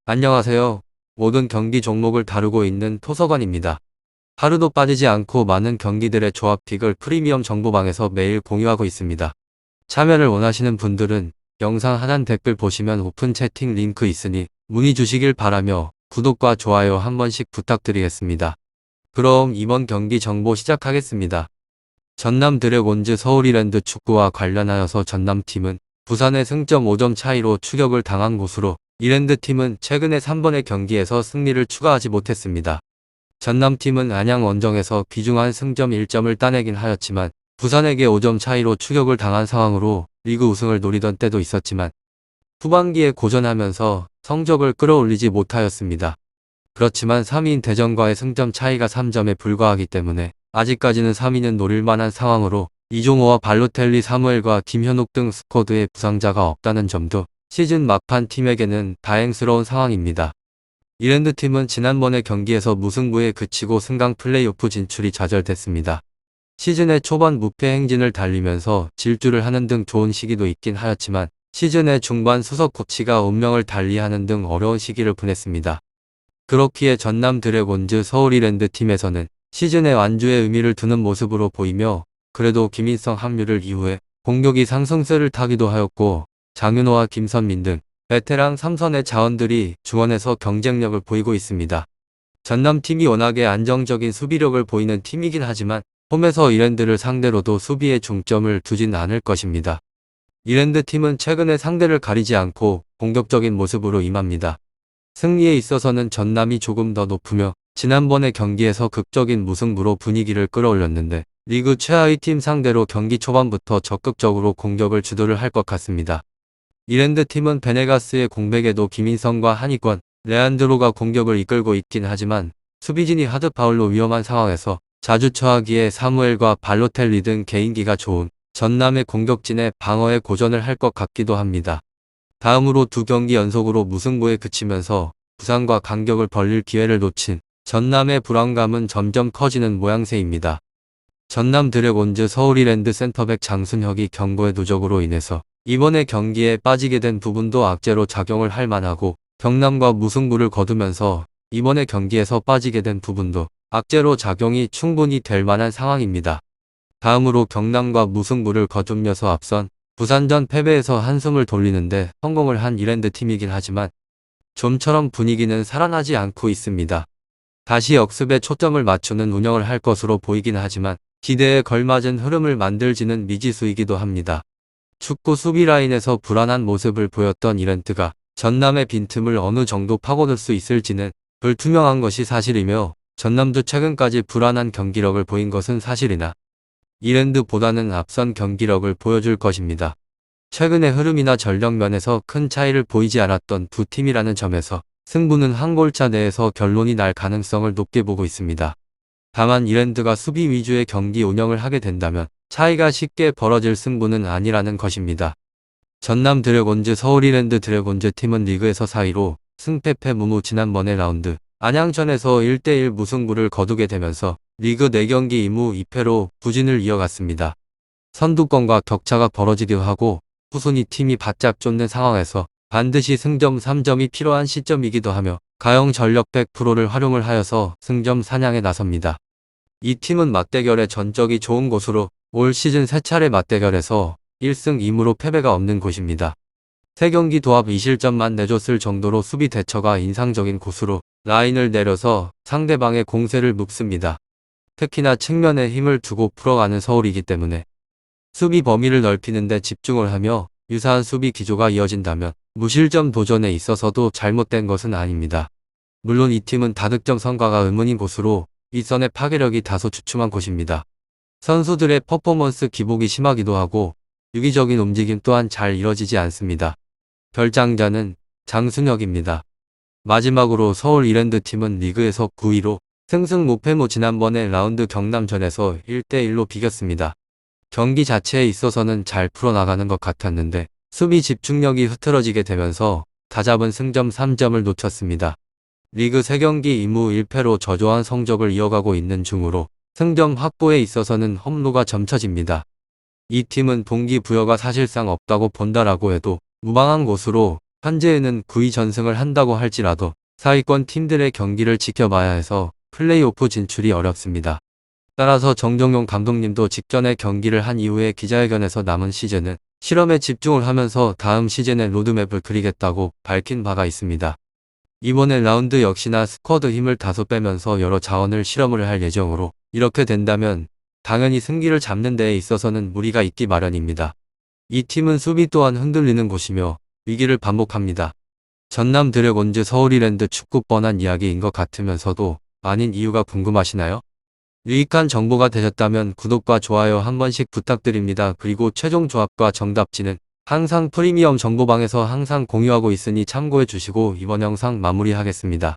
안녕하세요. 모든 경기 종목을 다루고 있는 토서관입니다. 하루도 빠지지 않고 많은 경기들의 조합픽을 프리미엄 정보방에서 매일 공유하고 있습니다. 참여를 원하시는 분들은 영상 하단 댓글 보시면 오픈 채팅 링크 있으니 문의 주시길 바라며 구독과 좋아요 한 번씩 부탁드리겠습니다. 그럼 이번 경기 정보 시작하겠습니다. 전남 드래곤즈 서울 이랜드 축구와 관련하여서 전남팀은 부산의 승점 5점 차이로 추격을 당한 곳으로 이랜드팀은 최근에 3번의 경기에서 승리를 추가하지 못했습니다. 전남팀은 안양 원정에서 귀중한 승점 1점을 따내긴 하였지만 부산에게 5점 차이로 추격을 당한 상황으로 리그 우승을 노리던 때도 있었지만 후반기에 고전하면서 성적을 끌어올리지 못하였습니다. 그렇지만 3위인 대전과의 승점 차이가 3점에 불과하기 때문에 아직까지는 3위는 노릴만한 상황으로 이종호와 발로텔리, 사무엘과 김현욱 등 스쿼드에 부상자가 없다는 점도 시즌 막판 팀에게는 다행스러운 상황입니다. 이랜드팀은 지난번의 경기에서 무승부에 그치고 승강 플레이오프 진출이 좌절됐습니다. 시즌의 초반 무패 행진을 달리면서 질주를 하는 등 좋은 시기도 있긴 하였지만 시즌의 중반 수석 코치가 운명을 달리하는 등 어려운 시기를 보냈습니다. 그렇기에 전남 드래곤즈 서울 이랜드 팀에서는 시즌의 완주에 의미를 두는 모습으로 보이며 그래도 김인성 합류를 이후에 공격이 상승세를 타기도 하였고 장윤호와 김선민 등 베테랑 3선의 자원들이 중원에서 경쟁력을 보이고 있습니다. 전남팀이 워낙에 안정적인 수비력을 보이는 팀이긴 하지만 홈에서 이랜드를 상대로도 수비에 중점을 두진 않을 것입니다. 이랜드 팀은 최근에 상대를 가리지 않고 공격적인 모습으로 임합니다. 승리에 있어서는 전남이 조금 더 높으며 지난번의 경기에서 극적인 무승부로 분위기를 끌어올렸는데 리그 최하위 팀 상대로 경기 초반부터 적극적으로 공격을 주도를 할 것 같습니다. 이랜드 팀은 베네가스의 공백에도 김인성과 한희권, 레안드로가 공격을 이끌고 있긴 하지만 수비진이 하드파울로 위험한 상황에서 자주 처하기에 사무엘과 발로텔리 등 개인기가 좋은 전남의 공격진의 방어에 고전을 할 것 같기도 합니다. 다음으로 두 경기 연속으로 무승부에 그치면서 부상과 간격을 벌릴 기회를 놓친 전남의 불안감은 점점 커지는 모양새입니다. 전남 드래곤즈 서울 이랜드 센터백 장순혁이 경고의 누적으로 인해서 이번에 경기에 빠지게 된 부분도 악재로 작용을 할 만하고 경남과 무승부를 거두면서 이번에 경기에서 빠지게 된 부분도 악재로 작용이 충분히 될 만한 상황입니다. 다음으로 경남과 무승부를 거두면서 앞선 부산전 패배에서 한숨을 돌리는데 성공을 한 이랜드 팀이긴 하지만 좀처럼 분위기는 살아나지 않고 있습니다. 다시 역습에 초점을 맞추는 운영을 할 것으로 보이긴 하지만 기대에 걸맞은 흐름을 만들지는 미지수이기도 합니다. 축구 수비 라인에서 불안한 모습을 보였던 이랜드가 전남의 빈틈을 어느 정도 파고들 수 있을지는 불투명한 것이 사실이며 전남도 최근까지 불안한 경기력을 보인 것은 사실이나 이랜드보다는 앞선 경기력을 보여줄 것입니다. 최근의 흐름이나 전력 면에서 큰 차이를 보이지 않았던 두 팀이라는 점에서 승부는 한 골차 내에서 결론이 날 가능성을 높게 보고 있습니다. 다만 이랜드가 수비 위주의 경기 운영을 하게 된다면 차이가 쉽게 벌어질 승부는 아니라는 것입니다. 전남 드래곤즈 서울 이랜드 드래곤즈 팀은 리그에서 4위로 승패패 무무 지난번의 라운드 안양전에서 1대1 무승부를 거두게 되면서 리그 4경기 2무 2패로 부진을 이어갔습니다. 선두권과 격차가 벌어지기도 하고 후순위 팀이 바짝 쫓는 상황에서 반드시 승점 3점이 필요한 시점이기도 하며 가용 전력 100%를 활용을 하여서 승점 사냥에 나섭니다. 이 팀은 맞대결의 전적이 좋은 곳으로 올 시즌 3차례 맞대결에서 1승 2무로 패배가 없는 곳입니다. 3경기 도합 2실점만 내줬을 정도로 수비 대처가 인상적인 곳으로 라인을 내려서 상대방의 공세를 묵습니다. 특히나 측면에 힘을 두고 풀어가는 서울이기 때문에 수비 범위를 넓히는 데 집중을 하며 유사한 수비 기조가 이어진다면 무실점 도전에 있어서도 잘못된 것은 아닙니다. 물론 이 팀은 다득점 성과가 의문인 곳으로 윗선의 파괴력이 다소 주춤한 곳입니다. 선수들의 퍼포먼스 기복이 심하기도 하고 유기적인 움직임 또한 잘 이뤄지지 않습니다. 별장자는 장순혁입니다. 마지막으로 서울 이랜드 팀은 리그에서 9위로 승승무패무 지난번에 라운드 경남전에서 1대1로 비겼습니다. 경기 자체에 있어서는 잘 풀어나가는 것 같았는데 수비 집중력이 흐트러지게 되면서 다잡은 승점 3점을 놓쳤습니다. 리그 3경기 2무 1패로 저조한 성적을 이어가고 있는 중으로 승점 확보에 있어서는 험로가 점쳐집니다. 이 팀은 동기부여가 사실상 없다고 본다라고 해도 무방한 곳으로 현재에는 9위 전승을 한다고 할지라도 상위권 팀들의 경기를 지켜봐야 해서 플레이오프 진출이 어렵습니다. 따라서 정정용 감독님도 직전에 경기를 한 이후에 기자회견에서 남은 시즌은 실험에 집중을 하면서 다음 시즌의 로드맵을 그리겠다고 밝힌 바가 있습니다. 이번에 라운드 역시나 스쿼드 힘을 다소 빼면서 여러 자원을 실험을 할 예정으로 이렇게 된다면 당연히 승기를 잡는 데에 있어서는 무리가 있기 마련입니다. 이 팀은 수비 또한 흔들리는 곳이며 위기를 반복합니다. 전남 드래곤즈 서울이랜드 축구 뻔한 이야기인 것 같으면서도 아닌 이유가 궁금하시나요? 유익한 정보가 되셨다면 구독과 좋아요 한 번씩 부탁드립니다. 그리고 최종 조합과 정답지는 항상 프리미엄 정보방에서 항상 공유하고 있으니 참고해 주시고 이번 영상 마무리하겠습니다.